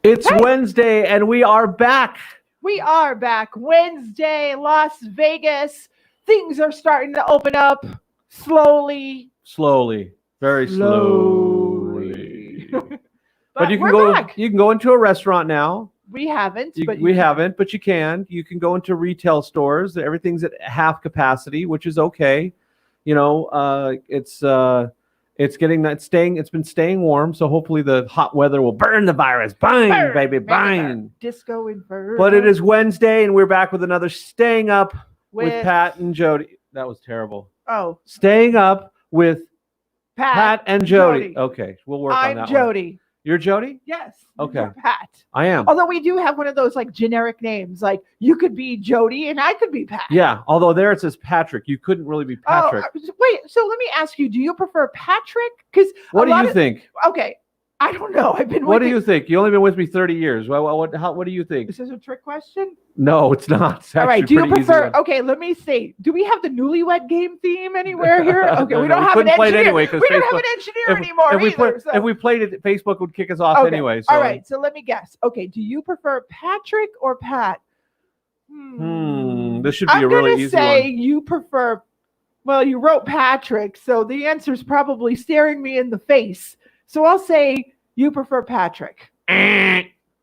It's Wednesday, and we are back. We are back. Wednesday, Las Vegas. Things are starting to open up slowly. Slowly. Very slowly. But you can we're back. You can go into a restaurant now. We haven't. We haven't, but you can. You can go into retail stores. Everything's at half capacity, which is okay. You know, it's been staying warm, so hopefully the hot weather will burn the virus. Burn, baby, burn. Disco Inferno. But it is Wednesday, and we're back with another Staying Up with Pat and Jodi. That was terrible. Oh. Staying Up with Pat and Jodi. Jodi. Okay, we'll work on that. I'm Jodi. You're Jodi? Yes. Okay. You're Pat. I am. Although we do have one of those like generic names, like you could be Jodi and I could be Pat. Yeah. Although there it says Patrick. You couldn't really be Patrick. Oh, wait. So let me ask you: do you prefer Patrick? Because what do you think? Okay, I don't know. I've been. What do you think? You only been with me 30 years. What do you think? Is this a trick question? No, it's not. It's all right. Do you prefer? Okay, let me see. Do we have the Newlywed Game theme anywhere here? Okay, we don't have an engineer. Anyway, we don't have an engineer anymore either. If we played it, Facebook would kick us off anyway. So. All right. So let me guess. Okay. Do you prefer Patrick or Pat? This should be a really easy one. I'm gonna say you prefer. Well, you wrote Patrick, so the answer is probably staring me in the face. So I'll say you prefer Patrick.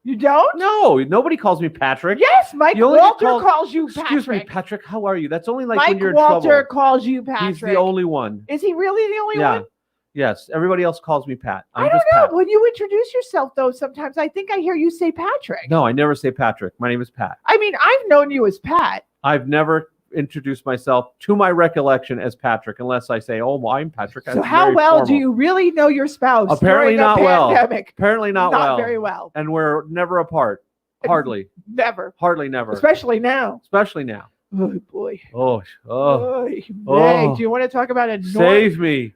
You don't? No, nobody calls me Patrick. Yes, Mike Walter calls you Patrick. Excuse me, Patrick, how are you? That's only like Mike when you're in trouble. Mike Walter calls you Patrick. He's the only one. Is he really the only one? Yes. Everybody else calls me Pat. I don't know. When you introduce yourself, though, sometimes I think I hear you say Patrick. No, I never say Patrick. My name is Pat. I mean, I've known you as Pat. I've never introduced myself to my recollection as Patrick unless I say, oh, I'm Patrick. So how well do you really know your spouse? Apparently not well. Apparently not well. Not very well. And we're never apart. Hardly. Never. Hardly never. Especially now. Oh boy. Oh. Do you want to talk about a Save me.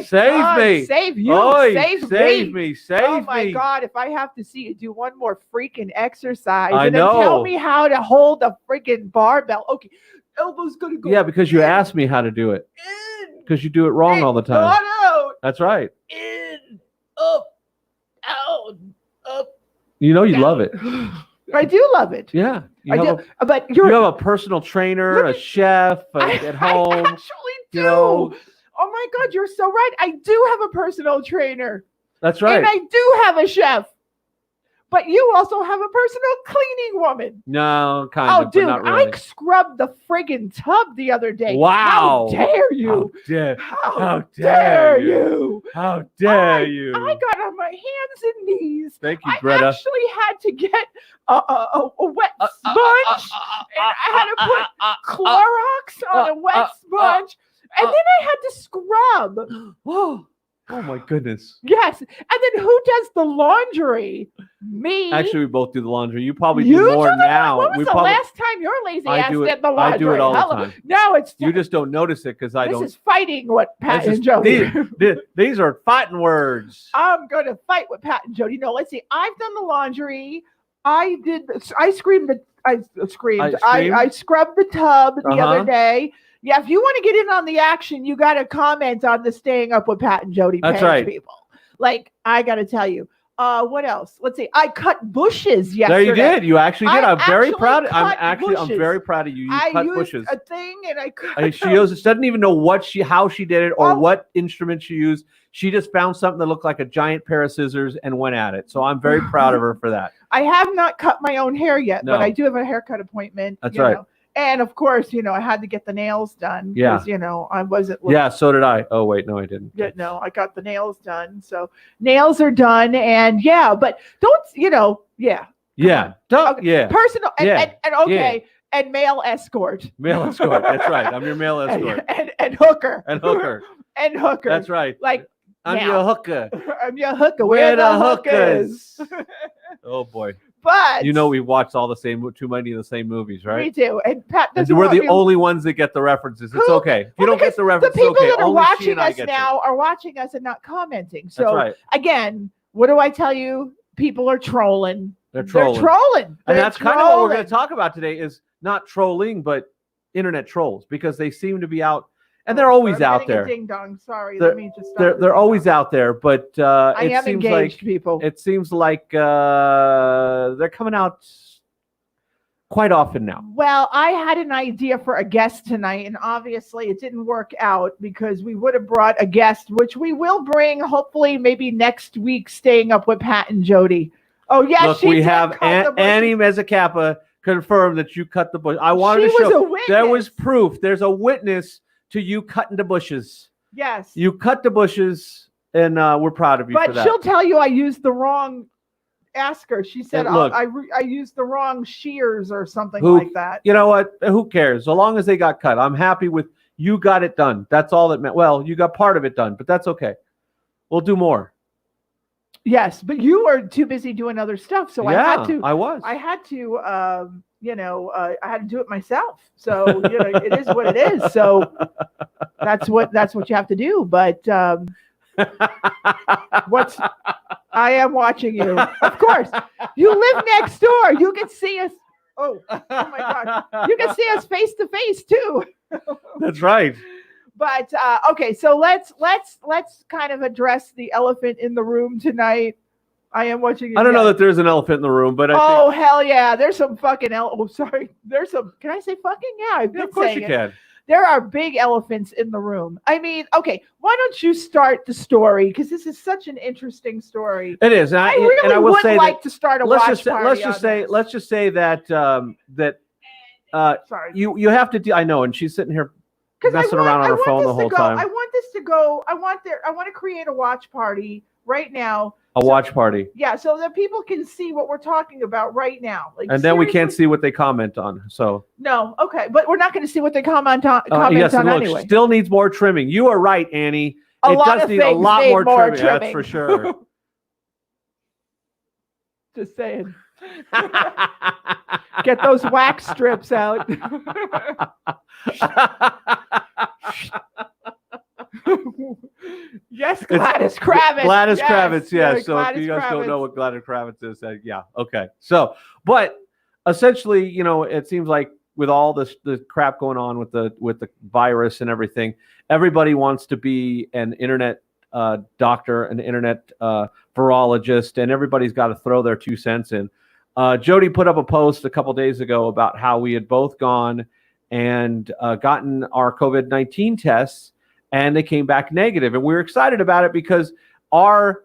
Save me. Save you. Save me. Oh my God. If I have to see you do one more freaking exercise then tell me how to hold a freaking barbell. Okay. Elbow's gonna go. Yeah, because you asked me how to do it. Because you do it wrong all the time. Out. That's right. In, up, down, up. You know you love it. I do love it. Yeah. But you have a personal trainer, a chef at home. I actually do. Oh my God, you're so right. I do have a personal trainer. That's right. And I do have a chef. But you also have a personal cleaning woman. No, kind of, dude, but not really. I scrubbed the friggin' tub the other day. Wow. How dare you? How dare you? How dare you? I got on my hands and knees. Thank you, Greta. I actually had to get a wet sponge. And I had to put Clorox on a wet sponge. And then I had to scrub. Oh my goodness. Yes. And then who does the laundry? Me. Actually, we both do the laundry. You probably do more now. When was the last time your lazy ass did the laundry? I do it all the time. No, it's you just don't notice it because I don't. This is fighting what Pat and Jodi. These are fighting words. I'm gonna fight with Pat and Jodi. No, let's see. I've done the laundry. I scrubbed the tub the other day. Yeah, if you want to get in on the action, you got to comment on the Staying Up with Pat and Jodi page, right. People. Like, I got to tell you. What else? Let's see. I cut bushes yesterday. There you did. You actually did. I'm very proud. I'm very proud of you. You cut bushes. I used a thing and I cut. She doesn't even know how she did it or what instrument she used. She just found something that looked like a giant pair of scissors and went at it. So I'm very proud of her for that. I have not cut my own hair yet, but I do have a haircut appointment. That's right. And of course, I had to get the nails done. Yeah. Because, I wasn't. Yeah, so did I. Oh, wait, no, I didn't. Yeah, no, I got the nails done. So nails are done. And but don't, yeah. Yeah. Personal. And okay. Yeah. And male escort. Male escort. That's right. I'm your male escort. And hooker. And hooker. And hooker. That's right. Like, I'm your hooker. I'm your hooker. We're the hookers. Oh, boy. But we've watched too many of the same movies, right? We do, and Pat doesn't. We're the only ones that get the references. It's okay if you don't get the references. The people that are watching us now are watching us and not commenting. So again, what do I tell you? People are trolling. They're trolling. And that's kind of what we're going to talk about today. Is not trolling, but internet trolls, because they seem to be out And they're always out there. Ding dong. Sorry, They're- let me just. Stop They're always out there, but I it am seems engaged, like people. it seems like they're coming out quite often now. Well, I had an idea for a guest tonight, and obviously it didn't work out because we would have brought a guest, which we will bring hopefully maybe next week, staying up with Pat and Jodi. Oh, yeah, Look, she we did have cut the bushes. Annie Mezzacappa confirmed that you cut the bush. I wanted She to was show a witness. there was proof. There's a witness to you cutting the bushes. Yes. You cut the bushes, and we're proud of you for But that. she'll tell you I used the wrong. Ask her. She said And look, I used the wrong shears or something Who- like that. You know what? Who cares? So long as they got cut, I'm happy with you. Got it done. That's all that meant. Well, you got part of it done, but that's okay. We'll do more. Yes, but you were too busy doing other stuff, so yeah, I had to. I was. I had to. I had to do it myself. So it is what it is. So that's what you have to do. But I am watching you. Of course, you live next door. You can see us. Oh my God, you can see us face to face too. That's right. But okay, so let's kind of address the elephant in the room tonight. I am watching. I don't know that there's an elephant in the room, but I think, hell yeah, there's some fucking sorry, there's some. Can I say fucking? Yeah, I've been of course saying you it. can. There are big elephants in the room. I mean, okay, why don't you start the story? Because this is such an interesting story. It is, and I really and I will would say like that, to start a let's watch just say, party. let's just say that Sorry, you have to. I know, and she's sitting here because messing around on her phone the whole time. I want this to go. I want to create a watch party right now. A watch party. Yeah, so that people can see what we're talking about right now. Like, And then we can't seriously? see what they comment on. So No, okay, but we're not going to see what they comment on. yes, on and look, anyway. still needs more trimming. You are right, Annie. A It lot does of need a things lot need more more trimming. That's trimming. for sure. Just saying. Get those wax strips out. Yes, Gladys Kravitz. Gladys Yes, Kravitz, yeah, yes. So if Gladys you guys don't Kravitz. know what Gladys Kravitz is, yeah, okay. So, but essentially, it seems like with all this the crap going on with the virus and everything, everybody wants to be an internet doctor, an internet virologist, and everybody's got to throw their 2 cents in. Jodi put up a post a couple days ago about how we had both gone and gotten our COVID-19 tests, and they came back negative. And we were excited about it because our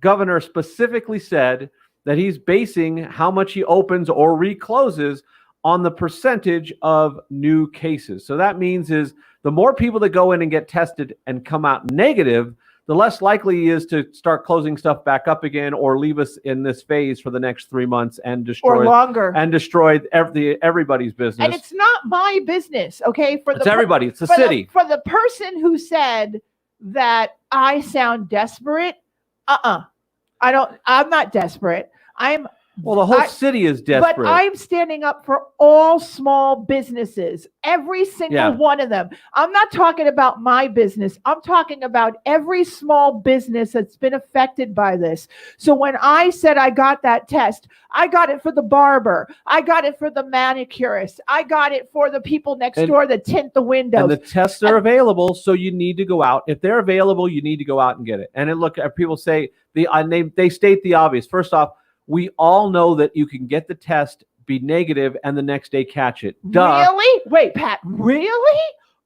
governor specifically said that he's basing how much he opens or recloses on the percentage of new cases. So that means is the more people that go in and get tested and come out negative, the less likely he is to start closing stuff back up again or leave us in this phase for the next 3 months and destroy Or longer. everybody's business. And it's not my business, okay? It's everybody. It's the for city. For the person who said that I sound desperate, I'm not desperate. Well, the whole city is desperate. But I'm standing up for all small businesses, every single one of them. I'm not talking about my business. I'm talking about every small business that's been affected by this. So when I said I got that test, I got it for the barber. I got it for the manicurist. I got it for the people next door that tint the windows. And the tests are available, so you need to go out. If they're available, you need to go out and get it. And look, people say they state the obvious. First off, we all know that you can get the test, be negative, and the next day catch it. Duh. Really? Wait, Pat, really?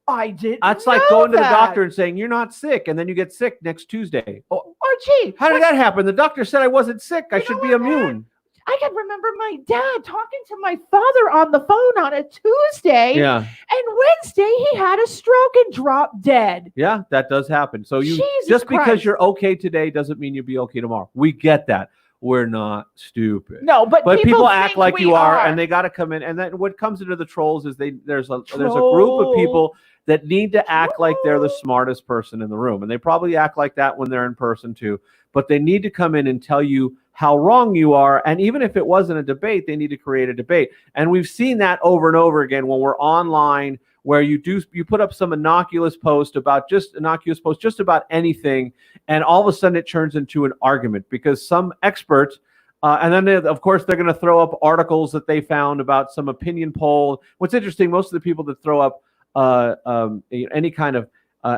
I didn't That's like know going to the that. doctor and saying, you're not sick, and then you get sick next Tuesday. Oh, Or gee, how did that happen? The doctor said I wasn't sick. I You should know be what, immune. I can remember my dad talking to my father on the phone on a Tuesday. Yeah. And Wednesday he had a stroke and dropped dead. Yeah, that does happen. So Jesus just because Christ. you're okay today doesn't mean you'll be okay tomorrow. We get that. We're not stupid. No, but people act think like we you are, and they got to come in. And then what comes into the trolls is there's a group of Troll. people that need to act like they're the smartest person in the room, and they probably act like that when they're in person too. But they need to come in and tell you how wrong you are. And even if it wasn't a debate, they need to create a debate. And we've seen that over and over again when we're online, where you put up some innocuous post about just about anything, and all of a sudden it turns into an argument because some expert, and then of course they're going to throw up articles that they found about some opinion poll. What's interesting, most of the people that throw up any kind of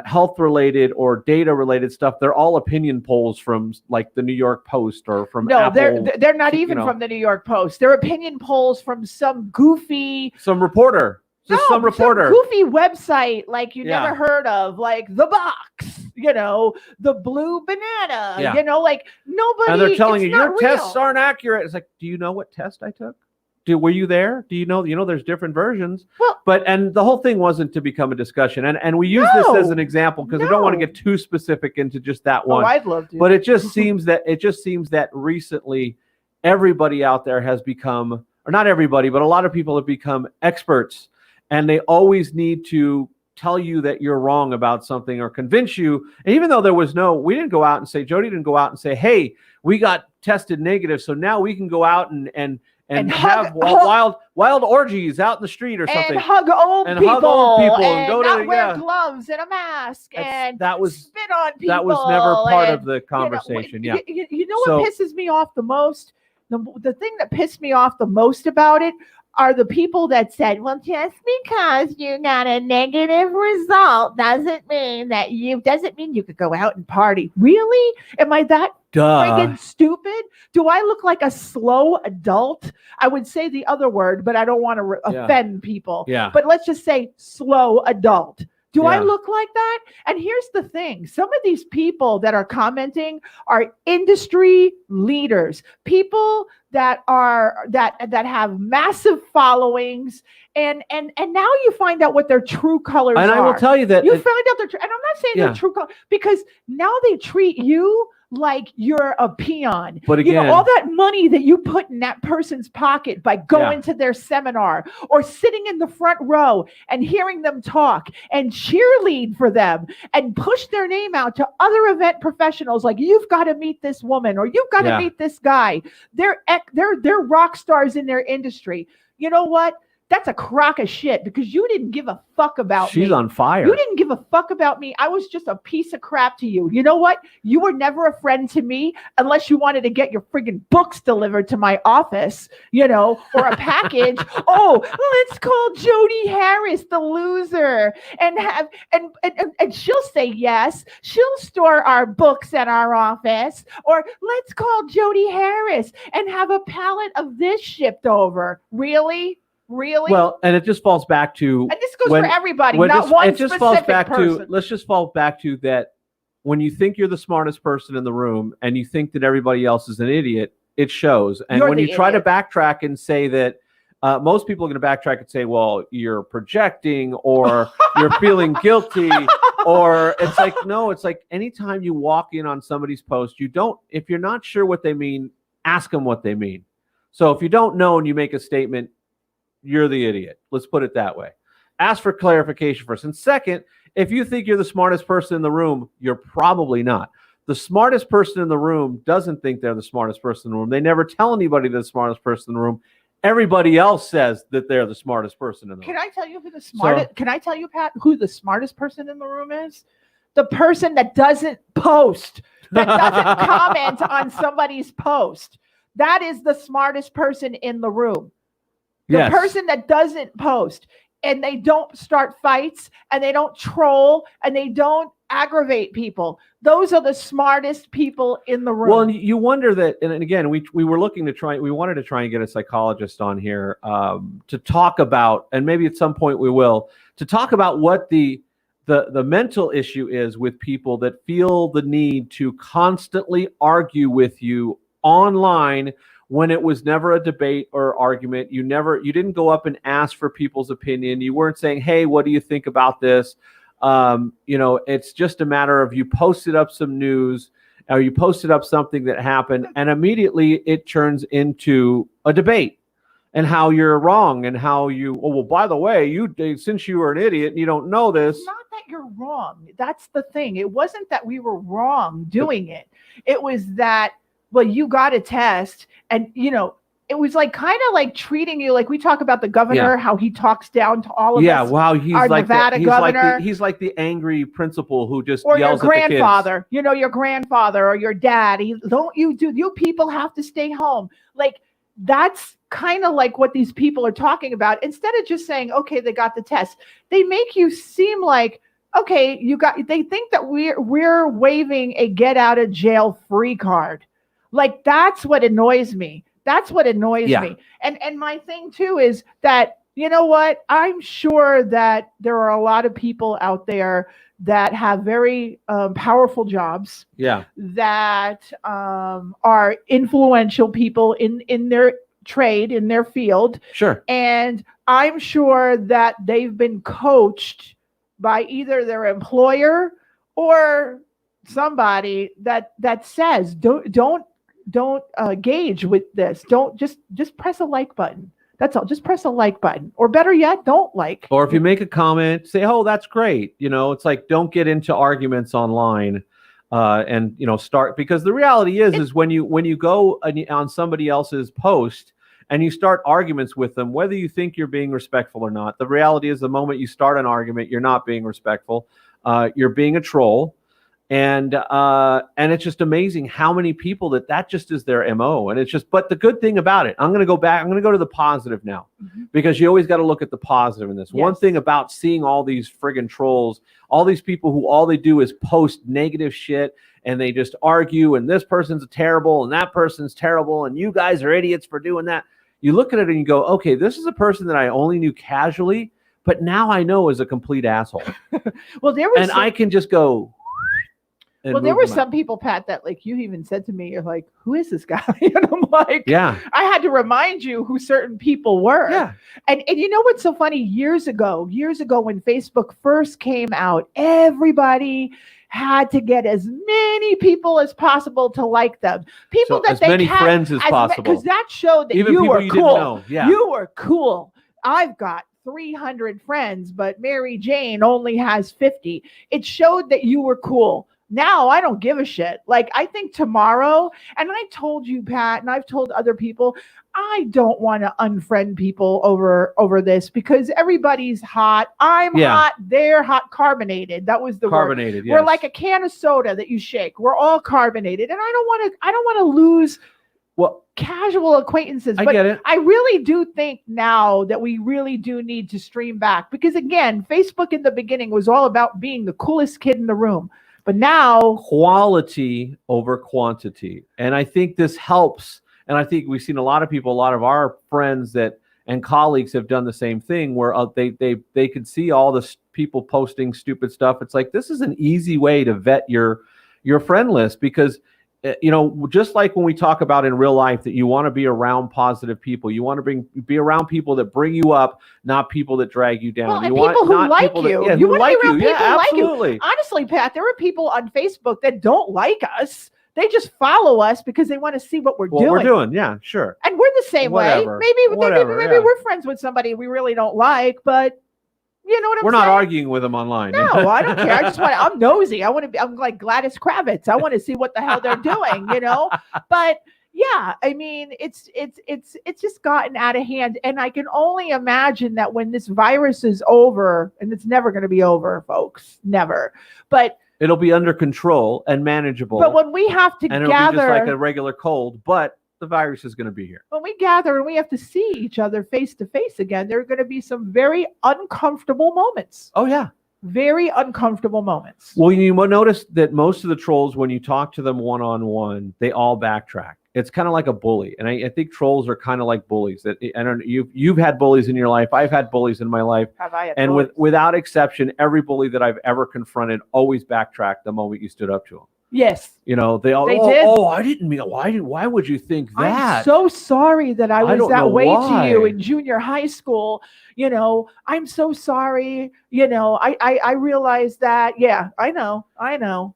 health related or data related stuff, they're all opinion polls from like the New York Post or from No, Apple. they're not even from the New York Post. They're opinion polls from some goofy, some reporter. Just some reporter. Some goofy website like you never heard of, like The Box, The Blue Banana, like nobody. And they're telling you your real. tests aren't accurate. It's like, do you know what test I took? Were you there? Do you know? There's different versions. Well, and the whole thing wasn't to become a discussion. And we use this as an example because I don't want to get too specific into just that one. Oh, I'd love to. But it just seems that recently everybody out there has become, or not everybody, but a lot of people have become experts. And they always need to tell you that you're wrong about something or convince you. And even though we didn't go out and say, Jodi didn't go out and say, hey, we got tested negative, so now we can go out and have wild orgies out in the street or something. And hug old people. And go not wear gloves and a mask. That was spit on people. That was never part of the conversation. You know what pisses me off the most? The thing that pissed me off the most about it are the people that said, well, just because you got a negative result doesn't mean you could go out and party. Really? Am I that friggin' stupid? Do I look like a slow adult? I would say the other word, but I don't want to offend people. Yeah. But let's just say slow adult. Do I look like that? And here's the thing. Some of these people that are commenting are industry leaders, people that have massive followings. And now you find out what their true colors are. And I will tell you that you find out their true, and I'm not saying their true color, because now they treat you like you're a peon. But again, all that money that you put in that person's pocket by going to their seminar or sitting in the front row and hearing them talk and cheerlead for them and push their name out to other event professionals, like, you've got to meet this woman or you've got to meet this guy. They're rock stars in their industry. You know what? That's a crock of shit, because you didn't give a fuck about me. She's on fire. You didn't give a fuck about me. I was just a piece of crap to you. You know what? You were never a friend to me unless you wanted to get your friggin' books delivered to my office, or a package. Let's call Jodi Harris the loser and she'll say yes. She'll store our books at our office. Or let's call Jodi Harris and have a pallet of this shipped over. Really? Really? Well, and it just falls back to, and this goes for everybody, not one it just specific falls back person. Let's just fall back to that. When you think you're the smartest person in the room and you think that everybody else is an idiot, it shows. And when you try to backtrack and say that, most people are going to backtrack and say, well, you're projecting, or you're feeling guilty, or it's like, no, it's like anytime you walk in on somebody's post, if you're not sure what they mean, ask them what they mean. So if you don't know and you make a statement, you're the idiot. Let's put it that way. Ask for clarification first. And second, if you think you're the smartest person in the room, you're probably not. The smartest person in the room doesn't think they're the smartest person in the room. They never tell anybody they're the smartest person in the room. Everybody else says that they're the smartest person in the room. Can I tell you can I tell you, Pat, who the smartest person in the room is? The person that doesn't post, that doesn't comment on somebody's post. That is the smartest person in the room. The person that doesn't post, and they don't start fights, and they don't troll, and they don't aggravate people. Those are the smartest people in the room. Well, and you wonder that, and again, we wanted to try and get a psychologist on here to talk about, and maybe at some point we will, to talk about what the mental issue is with people that feel the need to constantly argue with you online when it was never a debate or argument. You didn't go up and ask for people's opinion. You weren't saying, hey, what do you think about this? It's just a matter of you posted up some news or you posted up something that happened, and immediately it turns into a debate and how you're wrong and how by the way, since you were an idiot and you don't know this. Not that you're wrong. That's the thing. It wasn't that we were wrong doing it. It was that, well, you got a test, and it was like kind of like treating you like we talk about the governor, how he talks down to all of us. Yeah, wow, he's our like Nevada governor. He's like the angry principal who just or yells your at the kids. grandfather. Your grandfather or your dad. You people have to stay home. Like, that's kind of like what these people are talking about. Instead of just saying, okay, they got the test, they make you seem like, okay, they think that we're waving a get out of jail free card. Like, that's what annoys me. That's what annoys me. And my thing too is that, you know what? I'm sure that there are a lot of people out there that have very powerful jobs. Yeah. That are influential people in their trade, in their field. Sure. And I'm sure that they've been coached by either their employer or somebody that says, don't gauge with this. Don't just press a like button. That's all. Just press a like button, or better yet, don't like. Or if you make a comment, say, "Oh, that's great." You know, it's like, don't get into arguments online, and start, because the reality is when you go on somebody else's post and you start arguments with them, whether you think you're being respectful or not, the reality is the moment you start an argument, you're not being respectful. You're being a troll. And it's just amazing how many people that just is their MO. And it's just, but the good thing about it, I'm going to go back. I'm going to go to the positive now, because you always got to look at the positive in this. Yes. One thing about seeing all these friggin' trolls, all these people who all they do is post negative shit, and they just argue, and this person's terrible and that person's terrible, and you guys are idiots for doing that. You look at it and you go, okay, this is a person that I only knew casually, but now I know is a complete asshole. Well, I can just go. Well, there were some people, Pat, that like you even said to me, you're like, who is this guy? And I'm like, yeah, I had to remind you who certain people were. Yeah. And you know what's so funny? Years ago when Facebook first came out, everybody had to get as many people as possible to like them. People that as many friends as possible. Because that showed that even you were you cool. Didn't know. Yeah. You were cool. I've got 300 friends, but Mary Jane only has 50. It showed that you were cool. Now I don't give a shit. Like, I think tomorrow, and I told you, Pat, and I've told other people, I don't want to unfriend people over this, because everybody's hot. I'm hot. They're hot. Carbonated. That was the carbonated. word. Yes. We're like a can of soda that you shake. We're all carbonated, and I don't want to lose casual acquaintances. I get it. I really do think now that we really do need to stream back, because again, Facebook in the beginning was all about being the coolest kid in the room. But now, quality over quantity. And I think this helps. And I think we've seen a lot of people, a lot of our friends and colleagues have done the same thing, where they could see all the people posting stupid stuff. It's like, this is an easy way to vet your friend list, because just like when we talk about in real life that you want to be around positive people, you want to be around people that bring you up, not people that drag you down. Well, and people who like you. You want to be around people who like you. Honestly, Pat, there are people on Facebook that don't like us. They just follow us because they want to see what we're doing. What we're doing, yeah, sure. And we're the same way. Maybe we're friends with somebody we really don't like, but you know what I'm saying? We're not arguing with them online. No, I don't care. I'm nosy. I'm like Gladys Kravitz. I want to see what the hell they're doing, But yeah, I mean, it's just gotten out of hand. And I can only imagine that when this virus is over, and it's never going to be over, folks, never. But it'll be under control and manageable. But when we have to it'll gather, be just like a regular cold, but the virus is going to be here. When we gather and we have to see each other face to face again, there are going to be some very uncomfortable moments. Oh, yeah. Very uncomfortable moments. Well, you will notice that most of the trolls, when you talk to them one-on-one, they all backtrack. It's kind of like a bully. And I think trolls are kind of like bullies. I don't know, you've had bullies in your life. I've had bullies in my life. Have I had and bullies? without exception, every bully that I've ever confronted always backtracked the moment you stood up to them. Yes. They all did. Oh, I didn't mean, why would you think that? I'm so sorry that I was that way why. to you in junior high school. I'm so sorry. I realized that. Yeah, I know.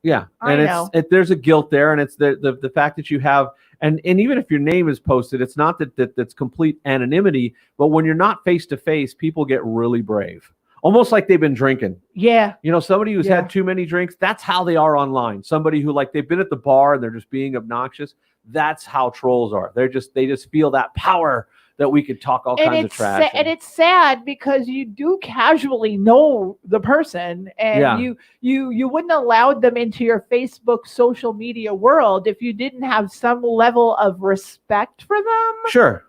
Yeah. I know. There's a guilt there. And it's the fact that you have, and even if your name is posted, it's not that's complete anonymity, but when you're not face to face, people get really brave. Almost like they've been drinking. Yeah. Somebody who's had too many drinks, that's how they are online. Somebody who, like, they've been at the bar and they're just being obnoxious. That's how trolls are. They just feel that power that we could talk all kinds of trash. And it's sad because you do casually know the person, and you wouldn't allow them into your Facebook social media world if you didn't have some level of respect for them. Sure.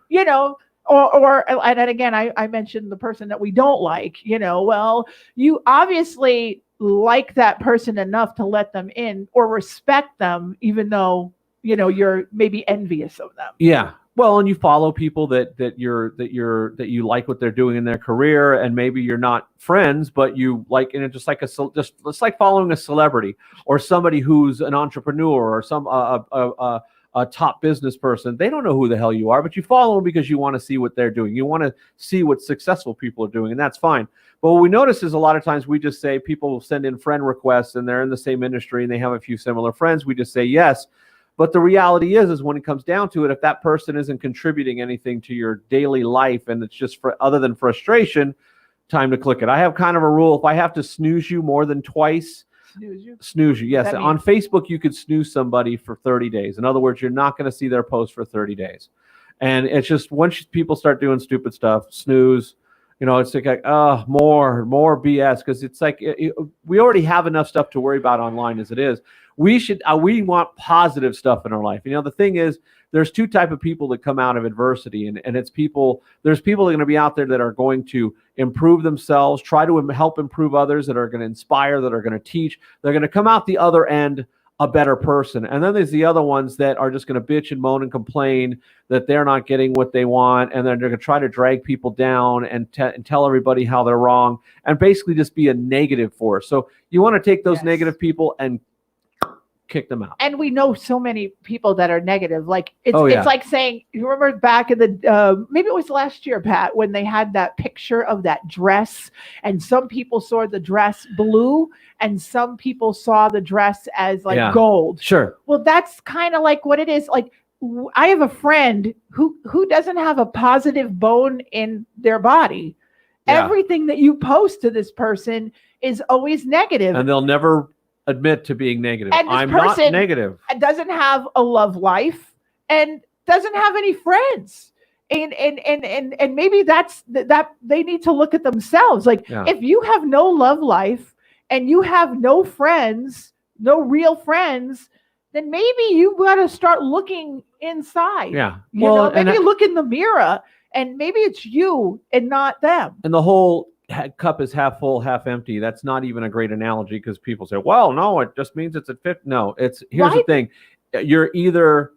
and again, I mentioned the person that we don't like, well, you obviously like that person enough to let them in or respect them, even though, you're maybe envious of them. Yeah. Well, and you follow people that you like what they're doing in their career, and maybe you're not friends, but you like, just like it's like following a celebrity or somebody who's an entrepreneur or some a top business person. They don't know who the hell you are, but you follow them because you want to see what they're doing. You want to see what successful people are doing, and that's fine. But what we notice is a lot of times we just say people will send in friend requests and they're in the same industry and they have a few similar friends. We just say yes. But the reality is when it comes down to it, if that person isn't contributing anything to your daily life and it's just other than frustration, time to click it. I have kind of a rule. If I have to snooze you more than twice, snooze you. Yes. On Facebook, you could snooze somebody for 30 days. In other words, you're not going to see their post for 30 days. And it's just once people start doing stupid stuff, snooze. It's like, more BS, because it's like we already have enough stuff to worry about online as it is. We want positive stuff in our life. The thing is, there's two type of people that come out of adversity, and there's people that are going to be out there that are going to improve themselves, try to help improve others, that are going to inspire, that are going to teach. They're going to come out the other end a better person. And then there's the other ones that are just going to bitch and moan and complain that they're not getting what they want, and then they're going to try to drag people down and tell everybody how they're wrong, and basically just be a negative force. So you want to take those negative people and kick them out. And we know so many people that are negative. Like it's like saying, you remember back in the maybe it was last year, Pat, when they had that picture of that dress, and some people saw the dress blue and some people saw the dress as like gold. Sure. Well, that's kind of like what it is. Like I have a friend who doesn't have a positive bone in their body. Yeah. Everything that you post to this person is always negative. And they'll never admit to being negative. And I'm not negative. Doesn't have a love life and doesn't have any friends. And maybe that's that they need to look at themselves. Like if you have no love life and you have no friends, no real friends, then maybe you got to start looking inside. Yeah. Maybe look in the mirror and maybe it's you and not them. And the whole cup is half full, half empty. That's not even a great analogy, because people say, well, no, it just means it's at 50. No, here's the thing. You're either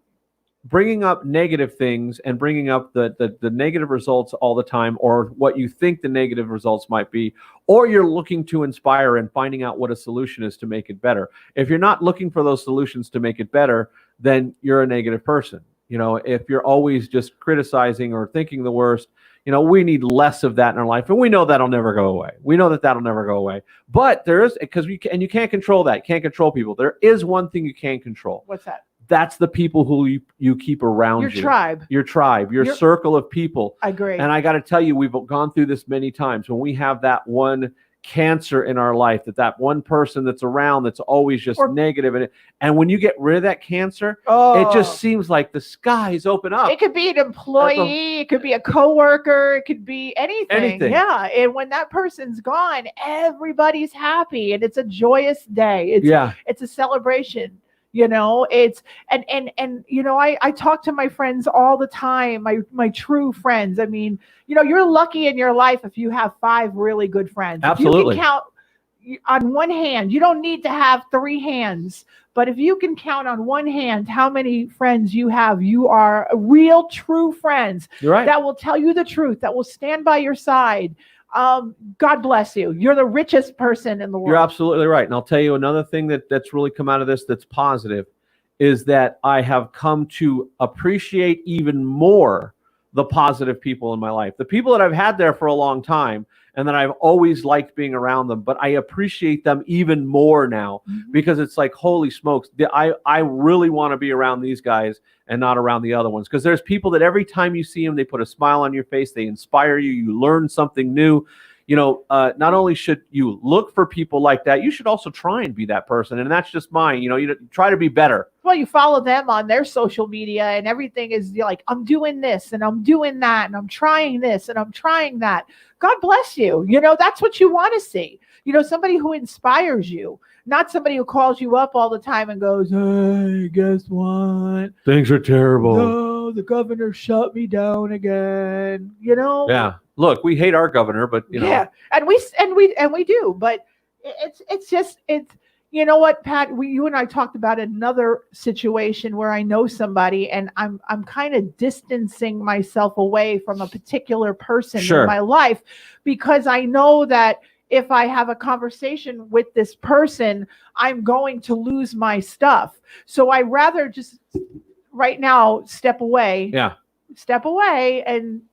bringing up negative things and bringing up the negative results all the time, or what you think the negative results might be, or you're looking to inspire and finding out what a solution is to make it better. If you're not looking for those solutions to make it better, then you're a negative person. If you're always just criticizing or thinking the worst, we need less of that in our life, and we know that'll never go away. We know that'll never go away. But there is, because you can't control that. You can't control people. There is one thing you can control. What's that? That's the people who you keep around you. Your tribe, your circle of people. I agree. And I got to tell you, we've gone through this many times. When we have that one cancer in our life, that one person that's around that's always just negative, and when you get rid of that cancer, it just seems like the skies open up. It could be an employee, it could be a coworker, it could be anything. Yeah, and when that person's gone, everybody's happy and it's a joyous day. It's a celebration. It's I talk to my friends all the time, my true friends. I mean, you're lucky in your life if you have 5 really good friends. Absolutely. If you can count on one hand, you don't need to have 3 hands, but if you can count on one hand how many friends you have, you are real, true friends. You're right. That will tell you the truth, that will stand by your side. God bless you. You're the richest person in the world. You're absolutely right. And I'll tell you another thing that's really come out of this that's positive is that I have come to appreciate even more the positive people in my life. The people that I've had there for a long time and that I've always liked being around them, but I appreciate them even more now because it's like, holy smokes, I really want to be around these guys and not around the other ones. Because there's people that every time you see them, they put a smile on your face, they inspire you, you learn something new. Not only should you look for people like that, you should also try and be that person. And that's just mine. You try to be better. Well, you follow them on their social media and everything is like, I'm doing this and I'm doing that and I'm trying this and I'm trying that. God bless you. That's what you want to see. Somebody who inspires you, not somebody who calls you up all the time and goes, hey, guess what? Things are terrible. No, oh, the governor shut me down again. You know? Yeah. Look, we hate our governor, but you know. Yeah, and we do, but it's just you know what, Pat, you and I talked about another situation where I know somebody and I'm kind of distancing myself away from a particular person Sure. in my life because I know that if I have a conversation with this person, I'm going to lose my stuff. So I rather just right now step away. Yeah. Step away, and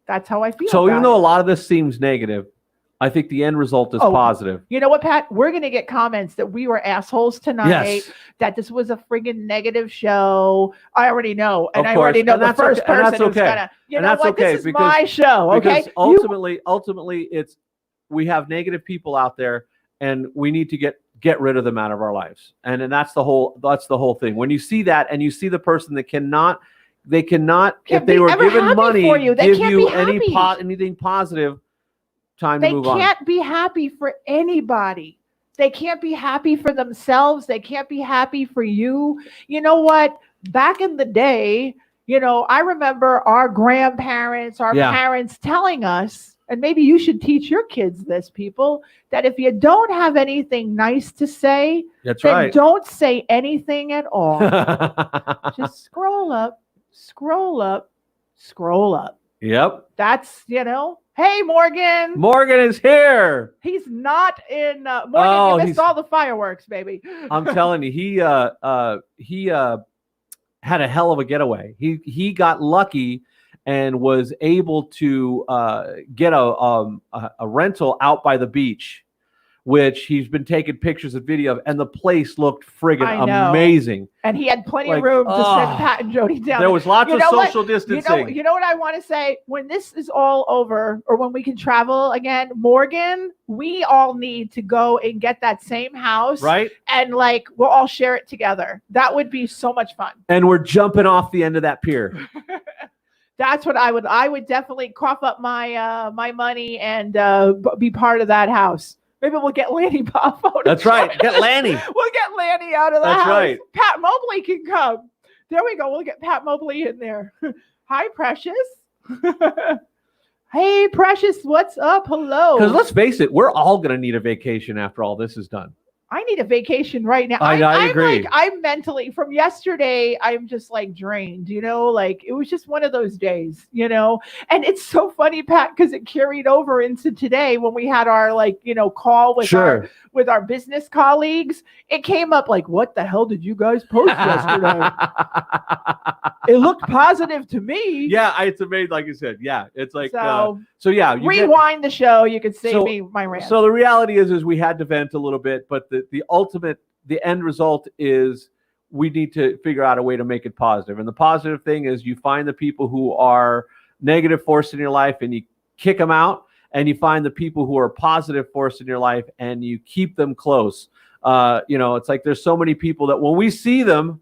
that's how I feel. So about even though it. a lot of this seems negative, I think the end result is positive. You know what, Pat? We're going to get comments that we were assholes tonight, Yes. that this was a friggin' negative show. I already know. And Of I course. already know And the that's first okay. And person that's who's okay. going to, you And know that's what, okay, this is because- my show, okay? Because ultimately, it's we have negative people out there, and we need to get rid of them out of our lives. And that's the whole thing. When you see that, and you see the person that cannot, if they were given money, for you. They give can't you be happy. anything positive. Time They to move on. can't be happy for anybody. They can't be happy for themselves. They can't be happy for you. You know what? Back in the day, you know, I remember our grandparents, our Yeah. parents telling us, and maybe you should teach your kids this, people, that if you don't have anything nice to say, That's then right. don't say anything at all. Just scroll up, scroll up, scroll up. Yep. That's, you know, hey, Morgan. Morgan is here. He's not in Morgan. Oh, You missed all the fireworks, baby. I'm telling you, he had a hell of a getaway. He got lucky and was able to get a rental out by the beach, which he's been taking pictures and video of, and the place looked friggin' amazing. And he had plenty of room to send Pat and Jodi down. There was lots of social distancing. You know what I want to say? When this is all over, or when we can travel again, Morgan, we all need to go and get that same house. Right? And like, we'll all share it together. That would be so much fun. And we're jumping off the end of that pier. That's what I would definitely cough up my my money and be part of that house. Maybe we'll get Lanny Poffo. That's right. Get Lanny. We'll get Lanny out of the house. That's right. Pat Mobley can come. There we go. We'll get Pat Mobley in there. Hi, Precious. Hey, Precious. What's up? Hello. Because let's face it, we're all going to need a vacation after all this is done. I need a vacation right now. I agree. Like, I'm mentally, from yesterday, I'm just like drained, you know, like it was just one of those days, you know, and it's so funny, Pat, because it carried over into today when we had our like, you know, call with our business colleagues. It came up like, what the hell did you guys post yesterday? It looked positive to me. Yeah, it's amazing. Like you said, yeah, it's like so yeah. Rewind the show. You could save me my rant. So the reality is we had to vent a little bit, but the end result is we need to figure out a way to make it positive. And the positive thing is you find the people who are negative force in your life and you kick them out, and you find the people who are positive force in your life and you keep them close. You know, it's like there's so many people that when we see them,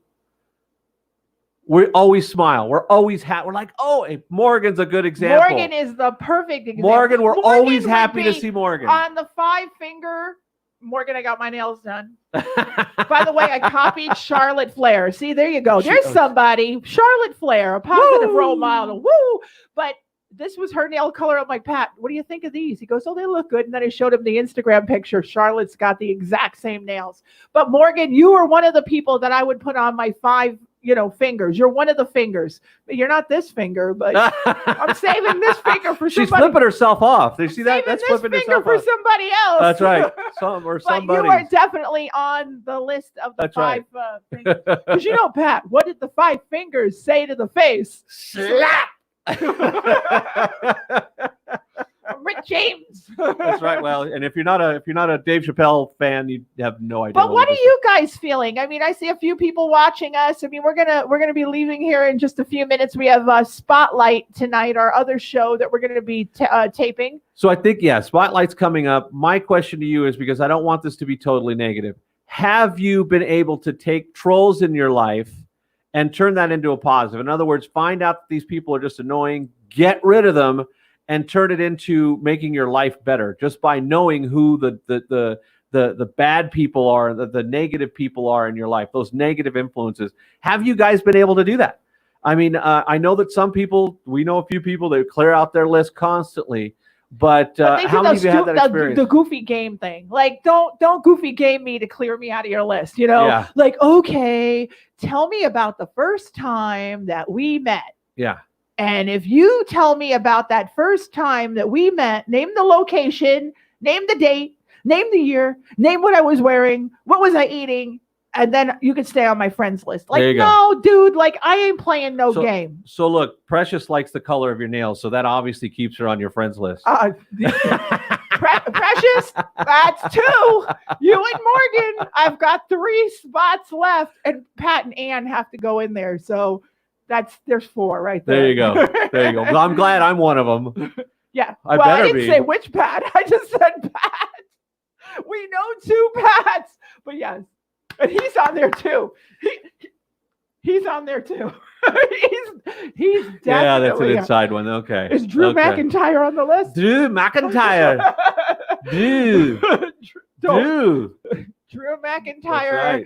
we always smile. We're always happy. We're like, oh, hey, Morgan's a good example. Morgan is the perfect example. Morgan, we're always happy to see Morgan. On the 5-finger, Morgan, I got my nails done. By the way, I copied Charlotte Flair. See, there you go. There's somebody. Charlotte Flair, a positive role model. Woo! But this was her nail color. I'm like, Pat, what do you think of these? He goes, oh, they look good. And then I showed him the Instagram picture. Charlotte's got the exact same nails. But Morgan, you are one of the people that I would put on my 5 fingers. You're one of the fingers. You're not this finger, but I'm saving this finger for somebody. She's flipping herselse off. Did you see that? That's flipping herself for off. somebody else. That's right. Somebody. But you are definitely on the list of the 5 fingers. Because you know, Pat, what did the 5 fingers say to the face? Slap. Rick James. That's right. Well, and if you're not a Dave Chappelle fan, you have no idea. But what are you guys feeling? I mean, I see a few people watching us. I mean, we're gonna be leaving here in just a few minutes. We have Spotlight tonight, our other show that we're gonna be taping. So I think Spotlight's coming up. My question to you is, because I don't want this to be totally negative, have you been able to take trolls in your life and turn that into a positive? In other words, find out that these people are just annoying, get rid of them, and turn it into making your life better just by knowing who the bad people are, the negative people are in your life, those negative influences. Have you guys been able to do that? I mean, I know that we know a few people that clear out their list constantly, but But how many of you had that experience? the goofy game thing. Like, don't goofy game me to clear me out of your list. Yeah. Like, okay, tell me about the first time that we met. Yeah. And if you tell me about that first time that we met, name the location, name the date, name the year, name what I was wearing, what was I eating, and then you can stay on my friends list. Like, no, dude, like I ain't playing no game. So look, Precious likes the color of your nails, so that obviously keeps her on your friends list. Precious, that's 2. You and Morgan, I've got 3 spots left, and Pat and Ann have to go in there. So there's 4 right there. There you go. There you go. Well, I'm glad I'm one of them. Yeah. I didn't say which Pat. I just said Pat. We know 2 Pats, but yes. And he's on there too. He's on there too. he's definitely. Yeah, that's an inside one. Okay. Is Drew McIntyre on the list? Drew McIntyre. Drew. Drew McIntyre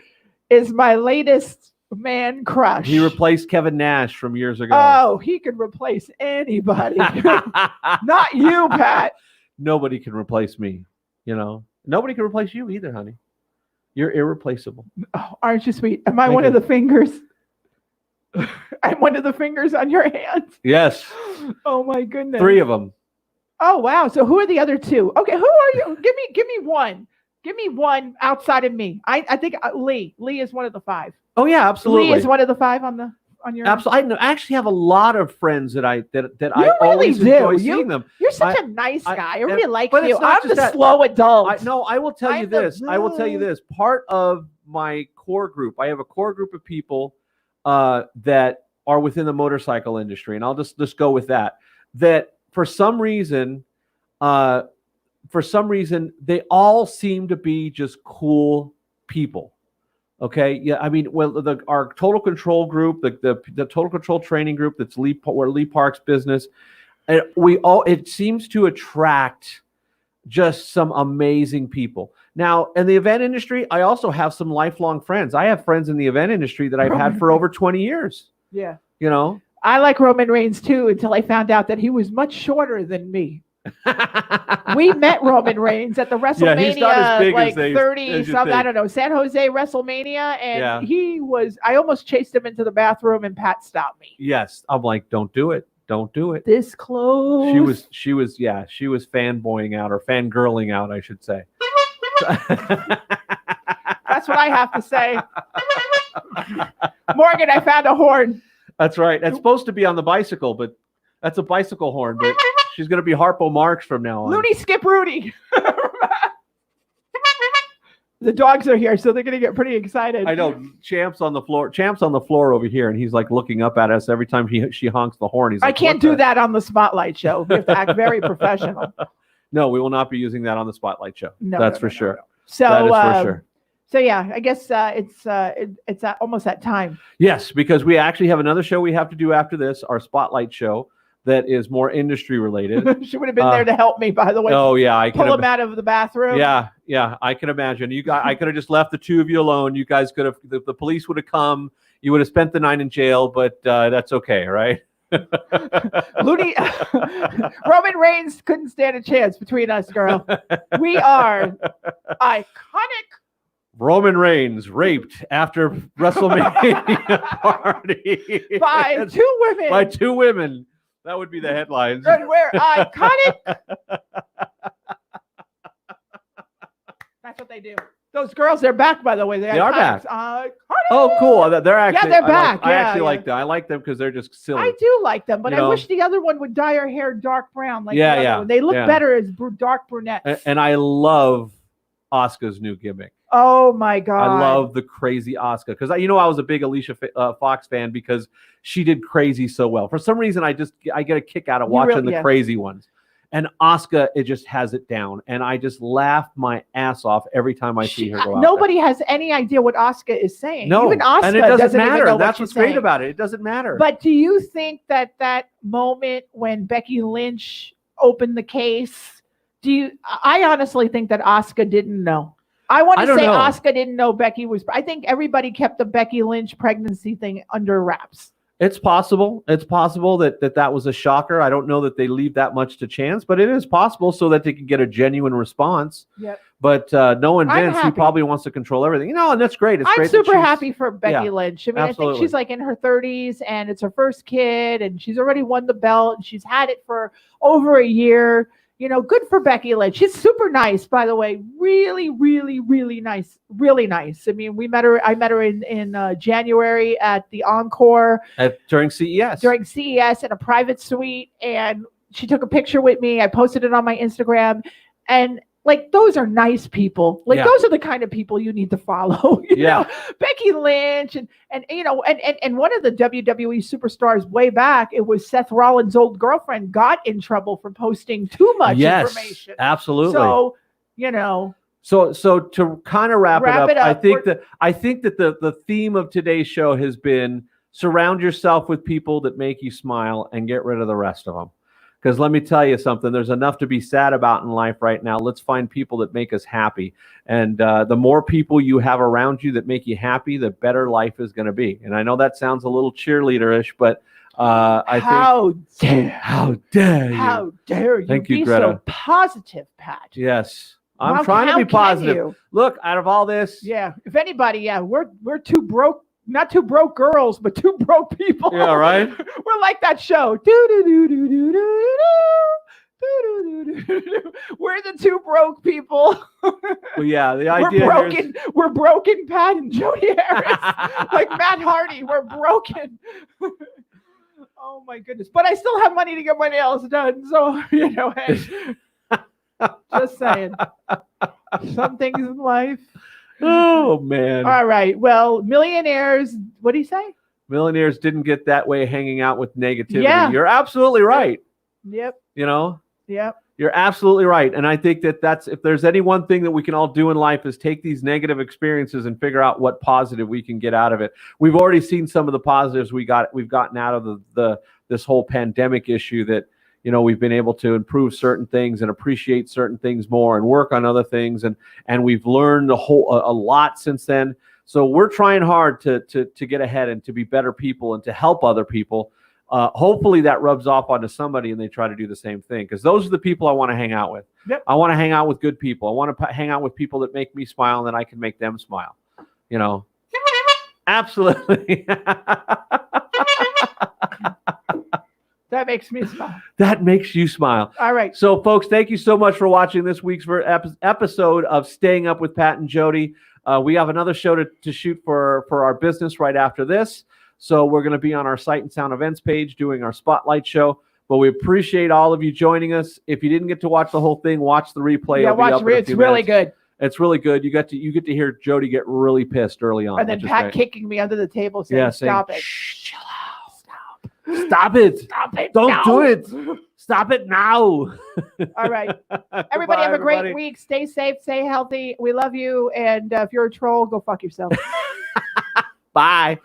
is my latest man crush. He replaced Kevin Nash from years ago. Oh, he could replace anybody. Not you, Pat. Nobody can replace me. Nobody can replace you either, honey. You're irreplaceable. Oh, aren't you sweet? Am I one of the fingers? I'm one of the fingers on your hand. Yes. Oh my goodness. 3 of them. Oh wow. So who are the other 2? Okay, who are you? Give me one. Give me one outside of me. I think Lee. Lee is one of the 5. Oh yeah, absolutely. Lee is one of the 5 on your. Absolutely. I actually have a lot of friends that I really always do. enjoy seeing them. You're such a nice guy. I really like but you. it's not I'm just the slow adult. I will tell you this. I will tell you this. Part of my core group, I have a core group of people that are within the motorcycle industry, and I'll just go with that. That for some reason, they all seem to be just cool people. Okay. Yeah. I mean, well, our total control group, the total control training group, that's Lee Park's business. And it seems to attract just some amazing people. Now, in the event industry, I also have some lifelong friends. I have friends in the event industry that I've had for over 20 years. Yeah. I like Roman Reigns too, until I found out that he was much shorter than me. We met Roman Reigns at the WrestleMania, 30 something, I don't know, San Jose WrestleMania, and he was. I almost chased him into the bathroom, and Pat stopped me. Yes, I'm like, don't do it, don't do it. This close. She was fanboying out, or fangirling out, I should say. That's what I have to say. Morgan, I found a horn. That's right. That's supposed to be on the bicycle, but that's a bicycle horn, but. She's going to be Harpo Marx from now on. Looney Skip Rudy. The dogs are here, so they're going to get pretty excited. I know. Champ's on the floor over here, and he's like looking up at us every time she honks the horn. He's like, I can't do that on the Spotlight show. We have to act very professional. No, we will not be using that on the Spotlight show. No, that's for sure. So, that is for sure. So yeah, I guess it's almost that time. Yes, because we actually have another show we have to do after this, our Spotlight show. That is more industry related. She would have been there to help me, by the way. Oh yeah, I pull him out of the bathroom. Yeah, I can imagine. I could have just left the 2 of you alone. You guys could have. The police would have come. You would have spent the night in jail, but that's okay, right? Looney, Roman Reigns couldn't stand a chance between us, girl. We are iconic. Roman Reigns raped after WrestleMania party by 2 women. By 2 women. That would be the headlines. And we're iconic. That's what they do. Those girls, they're back, by the way. They are back. Iconic. Oh, cool. They're actually. Yeah, they're back. I actually like them. I like them because they're just silly. I do like them, but I wish the other one would dye her hair dark brown. Like the other one. They look better as dark brunettes. And I love Asuka's new gimmick. Oh my God. I love the crazy Asuka because I was a big Alicia Fox fan because she did crazy so well. For some reason, I get a kick out of watching the crazy ones. And Asuka, it just has it down. And I just laugh my ass off every time I see her go out. Nobody has any idea what Asuka is saying. No, even Asuka and it doesn't matter. Even know That's what's great about it. It doesn't matter. But do you think that moment when Becky Lynch opened the case, I honestly think that Asuka didn't know. I want to say Asuka didn't know Becky was. I think everybody kept the Becky Lynch pregnancy thing under wraps. It's possible. It's possible that was a shocker. I don't know that they leave that much to chance, but it is possible so that they can get a genuine response. Yep. But knowing I'm Vince, he happy. probably wants to control everything. And that's great. It's I'm great that super she's- happy for Becky yeah, Lynch. I mean, I absolutely. think she's like in her 30s and it's her first kid and she's already won the belt and she's had it for over a year. Good for Becky Lynch. She's super nice, by the way. Really, really, really nice. Really nice. I mean, I met her in January at the Encore. During CES. During CES in a private suite. And she took a picture with me. I posted it on my Instagram. And like, those are nice people. Like, those are the kind of people you need to follow. You know, Becky Lynch and one of the WWE superstars way back, it was Seth Rollins' old girlfriend, got in trouble for posting too much information. Absolutely. So, So to kind of wrap it up, I think that the theme of today's show has been surround yourself with people that make you smile and get rid of the rest of them. Because let me tell you something, there's enough to be sad about in life right now. Let's find people that make us happy. And the more people you have around you that make you happy, the better life is going to be. And I know that sounds a little cheerleader-ish, but how dare you? Thank you, Greta. So positive, Pat. Yes. I'm trying to be positive. You? Look, out of all this. Yeah. If anybody, we're too broke. Not two broke girls, but two broke people. Yeah, right. We're like that show. We're the two broke people. Well, yeah, the idea we're broken. We're broken, Pat and Jodi Harris, like Matt Hardy. We're broken. Oh my goodness! But I still have money to get my nails done. So hey, just saying. Some things in life. Oh man! All right. Well, millionaires. What do you say? Millionaires didn't get that way hanging out with negativity. Yeah. You're absolutely right. Yep. Yep. You're absolutely right. And I think that's if there's any one thing that we can all do in life is take these negative experiences and figure out what positive we can get out of it. We've already seen some of the positives we've gotten out of this whole pandemic issue that. We've been able to improve certain things and appreciate certain things more and work on other things. And we've learned a lot since then. So we're trying hard to get ahead and to be better people and to help other people. Hopefully that rubs off onto somebody and they try to do the same thing. Because those are the people I want to hang out with. Yep. I want to hang out with good people. I want to hang out with people that make me smile and that I can make them smile. Absolutely. That makes me smile. That makes you smile. All right. So, folks, thank you so much for watching this week's episode of Staying Up with Pat and Jodi. We have another show to shoot for our business right after this. So we're going to be on our Sight and Sound Events page doing our Spotlight show. But we appreciate all of you joining us. If you didn't get to watch the whole thing, watch the replay. Yeah, watch it. It's really good. It's really good. You get to hear Jodi get really pissed early on. And then Pat kicking me under the table saying, "Stop it. Shh, chill out. Stop it. Stop it. Don't do it. Stop it now." All right. Everybody have a great week. Stay safe. Stay healthy. We love you. And if you're a troll, go fuck yourself. Bye.